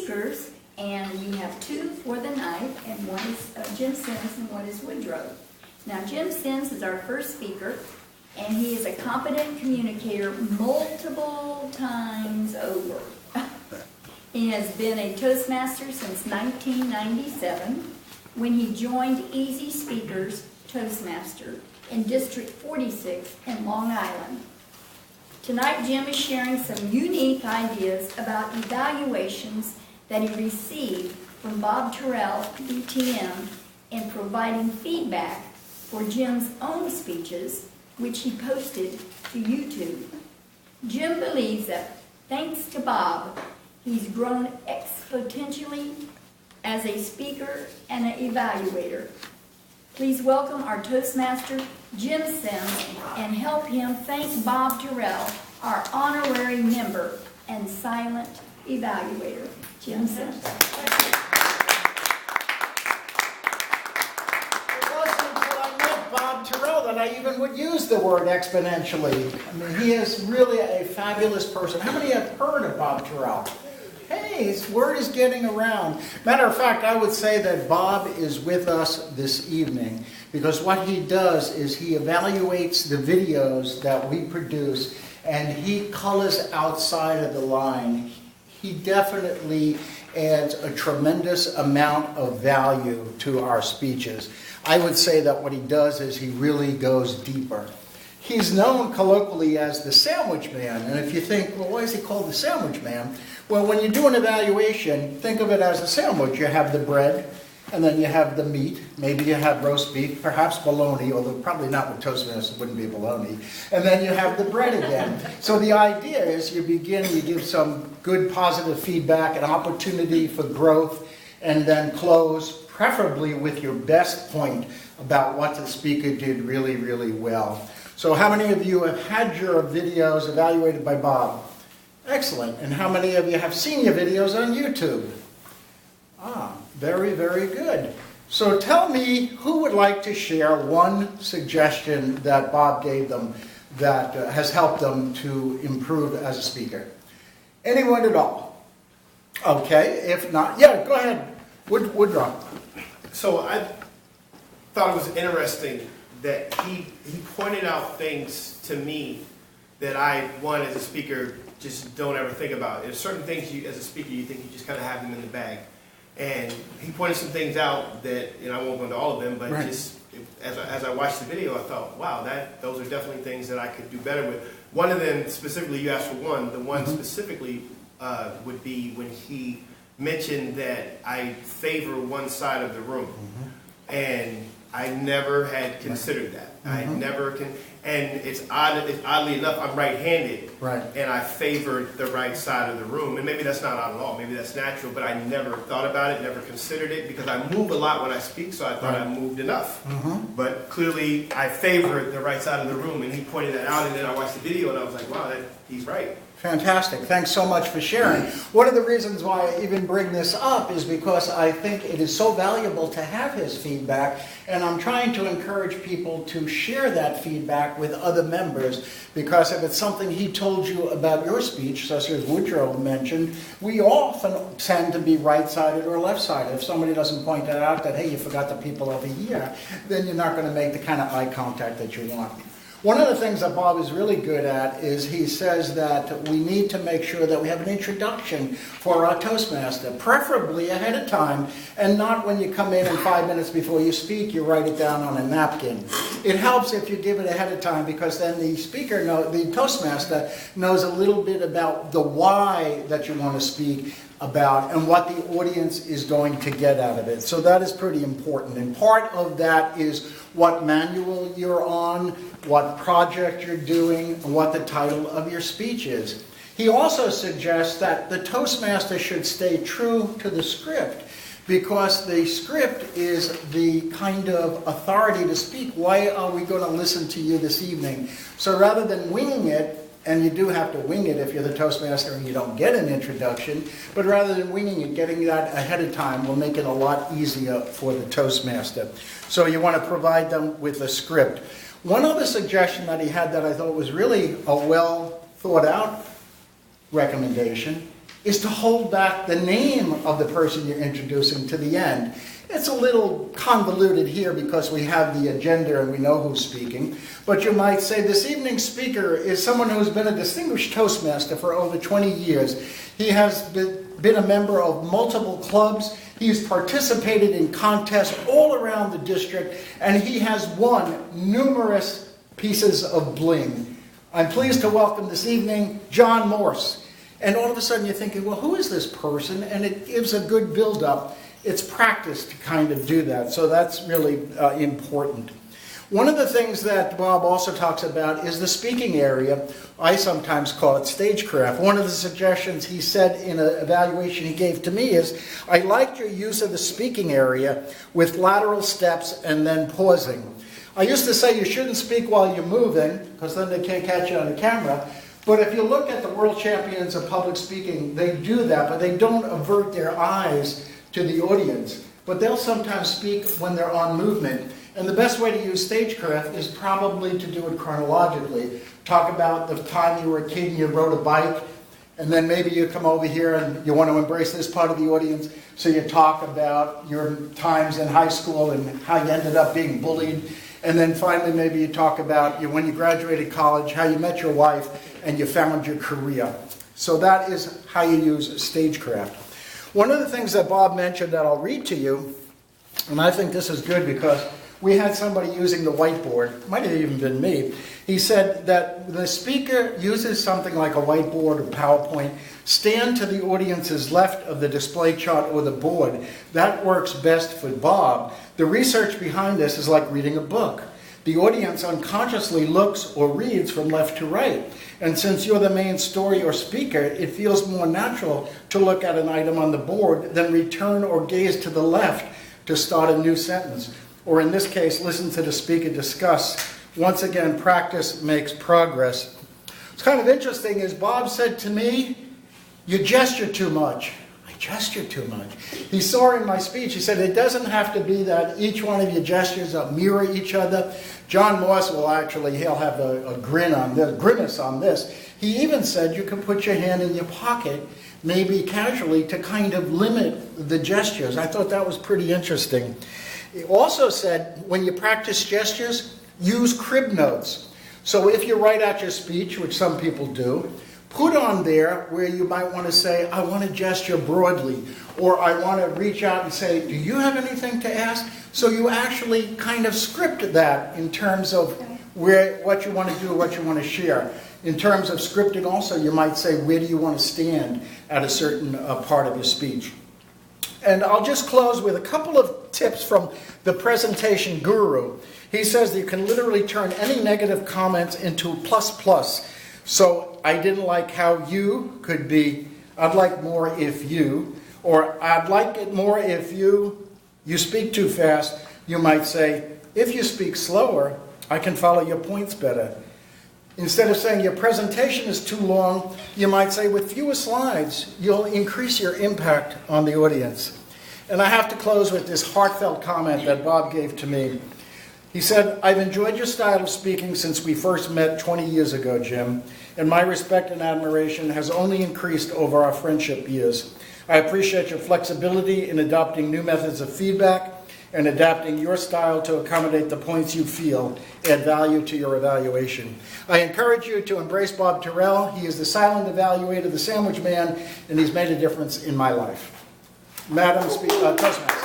speakers, and we have two for the night, and one is Jim Sims and one is Woodrow. Now, Jim Sims is our first speaker, and he is a competent communicator multiple times over. He has been a Toastmaster since 1997, when he joined Easy Speakers Toastmaster in District 46 in Long Island. Tonight, Jim is sharing some unique ideas about evaluations that he received from Bob Turel, ETM, and providing feedback for Jim's own speeches, which he posted to YouTube. Jim believes that thanks to Bob, he's grown exponentially as a speaker and an evaluator. Please welcome our Toastmaster, Jim Sims, and help him thank Bob Turel, our honorary member and silent evaluator. Jim Sims. That I even would use the word exponentially. I mean, he is really a fabulous person. How many have heard of Bob Turel? Hey, his word is getting around. Matter of fact, I would say that Bob is with us this evening because what he does is he evaluates the videos that we produce and he colors outside of the line. He definitely adds a tremendous amount of value to our speeches. I would say that what he does is he really goes deeper. He's known colloquially as the sandwich man. And if you think, well, why is he called the sandwich man? Well, when you do an evaluation, think of it as a sandwich. You have the bread, and then you have the meat. Maybe you have roast beef, perhaps bologna, although probably not with Toastmasters, it wouldn't be bologna. And then you have the bread again. So the idea is you give some good positive feedback, an opportunity for growth, and then close, preferably with your best point about what the speaker did really, really well. So how many of you have had your videos evaluated by Bob? Excellent. And how many of you have seen your videos on YouTube? Ah, very, very good. So tell me who would like to share one suggestion that Bob gave them that has helped them to improve as a speaker. Anyone at all? Okay, if not, yeah, go ahead. Woodrow. So I thought it was interesting that he pointed out things to me that I, one, as a speaker, just don't ever think about. There's certain things you, as a speaker, you think you just kind of have them in the bag. And he pointed some things out that, I won't go into all of them, but right. just as I watched the video, I thought, wow, those are definitely things that I could do better with. One of them, specifically, you asked for one. The one specifically would be when he mentioned that I favor one side of the room. And I never had considered that. I never can, and it's oddly enough, I'm right-handed, right, and I favored the right side of the room. And maybe that's not odd at all. Maybe that's natural, but I never thought about it, never considered it, because I move a lot when I speak, so I thought I moved enough. But clearly, I favored the right side of the room, and he pointed that out, and then I watched the video, and I was like, wow, he's right. Fantastic. Thanks so much for sharing. One of the reasons why I even bring this up is because I think it is so valuable to have his feedback, and I'm trying to encourage people to share that feedback with other members, because if it's something he told you about your speech, such as Woodrow mentioned, we often tend to be right-sided or left-sided. If somebody doesn't point that out, that, hey, you forgot the people over here, then you're not going to make the kind of eye contact that you want. One of the things that Bob is really good at is he says that we need to make sure that we have an introduction for our Toastmaster, preferably ahead of time, and not when you come in and 5 minutes before you speak, you write it down on a napkin. It helps if you give it ahead of time, because then the the Toastmaster knows a little bit about the why that you want to speak about and what the audience is going to get out of it. So that is pretty important. And part of that is what manual you're on, what project you're doing, and what the title of your speech is. He also suggests that the Toastmaster should stay true to the script, because the script is the kind of authority to speak. Why are we going to listen to you this evening? So rather than winging it, and you do have to wing it if you're the Toastmaster and you don't get an introduction, but rather than winging it, getting that ahead of time will make it a lot easier for the Toastmaster. So you want to provide them with a script. One other suggestion that he had that I thought was really a well thought out recommendation is to hold back the name of the person you're introducing to the end. It's a little convoluted here because we have the agenda and we know who's speaking, but you might say this evening's speaker is someone who's been a distinguished Toastmaster for over 20 years. He has been a member of multiple clubs. He's participated in contests all around the district, and he has won numerous pieces of bling. I'm pleased to welcome this evening John Morse. And all of a sudden you're thinking, well, who is this person? And it gives a good build-up. It's practice to kind of do that, so that's really important. One of the things that Bob also talks about is the speaking area. I sometimes call it stagecraft. One of the suggestions he said in an evaluation he gave to me is, I liked your use of the speaking area with lateral steps and then pausing. I used to say you shouldn't speak while you're moving, because then they can't catch you on the camera. But if you look at the world champions of public speaking, they do that, but they don't avert their eyes to the audience. But they'll sometimes speak when they're on movement. And the best way to use stagecraft is probably to do it chronologically. Talk about the time you were a kid and you rode a bike, and then maybe you come over here and you want to embrace this part of the audience, so you talk about your times in high school and how you ended up being bullied. And then finally maybe you talk about when you graduated college, how you met your wife and you found your career. So that is how you use stagecraft. One of the things that Bob mentioned that I'll read to you, and I think this is good because we had somebody using the whiteboard, might have even been me. He said that the speaker uses something like a whiteboard or PowerPoint, stand to the audience's left of the display chart or the board. That works best for Bob. The research behind this is like reading a book. The audience unconsciously looks or reads from left to right. And since you're the main story or speaker, it feels more natural to look at an item on the board than return or gaze to the left to start a new sentence. Or in this case, listen to the speaker discuss. Once again, practice makes progress. What's kind of interesting is Bob said to me, you gesture too much. I gesture too much. He saw in my speech, he said, it doesn't have to be that each one of your gestures mirror each other. John Morse will actually, he'll have a grimace on this. He even said you can put your hand in your pocket, maybe casually, to kind of limit the gestures. I thought that was pretty interesting. He also said, when you practice gestures, use crib notes. So if you write out your speech, which some people do, put on there where you might want to say, I want to gesture broadly, or I want to reach out and say, do you have anything to ask? So you actually kind of script that in terms of what you want to do, what you want to share. In terms of scripting also, you might say, where do you want to stand at a certain part of your speech? And I'll just close with a couple of tips from the presentation guru. He says that you can literally turn any negative comments into plus. So I didn't like how you could be, I'd like more if you, or I'd like it more if you speak too fast. You might say, if you speak slower, I can follow your points better. Instead of saying your presentation is too long, you might say with fewer slides, you'll increase your impact on the audience. And I have to close with this heartfelt comment that Bob gave to me. He said, I've enjoyed your style of speaking since we first met 20 years ago, Jim, and my respect and admiration has only increased over our friendship years. I appreciate your flexibility in adopting new methods of feedback and adapting your style to accommodate the points you feel add value to your evaluation. I encourage you to embrace Bob Turel. He is the silent evaluator, the sandwich man, and he's made a difference in my life. Madam Toastmaster.